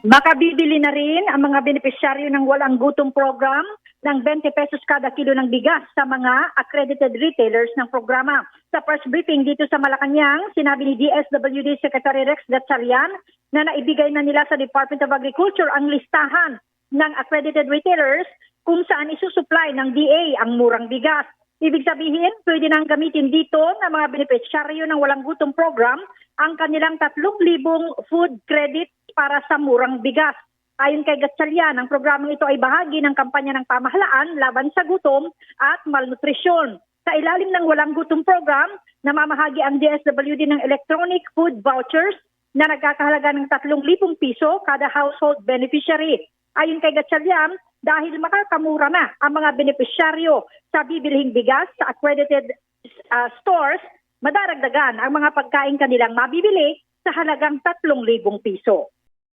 Makabibili na rin ang mga benepisyaryo ng Walang Gutom Program ng 20 pesos kada kilo ng bigas sa mga accredited retailers ng programa. Sa first briefing dito sa Malacanang, sinabi ni DSWD Secretary Rex Gatchalian na naibigay na nila sa Department of Agriculture ang listahan ng accredited retailers kung saan isusupply ng DA ang murang bigas. Ibig sabihin, pwede nang gamitin dito ng mga benepisyaryo ng Walang Gutom Program ang kanilang 3,000 food credit para sa murang bigas. Ayon kay Gatchalian, ang programang ito ay bahagi ng kampanya ng pamahalaan laban sa gutom at malnutrisyon. Sa ilalim ng Walang Gutom Program, namamahagi ang DSWD ng electronic food vouchers na nagkakahalaga ng 3,000 piso kada household beneficiary. Ayon kay Gatchalian, dahil makakamura na ang mga benepisyaryo sa bibilhing bigas sa accredited stores, madaragdagan ang mga pagkain kanilang mabibili sa halagang 3,000 piso.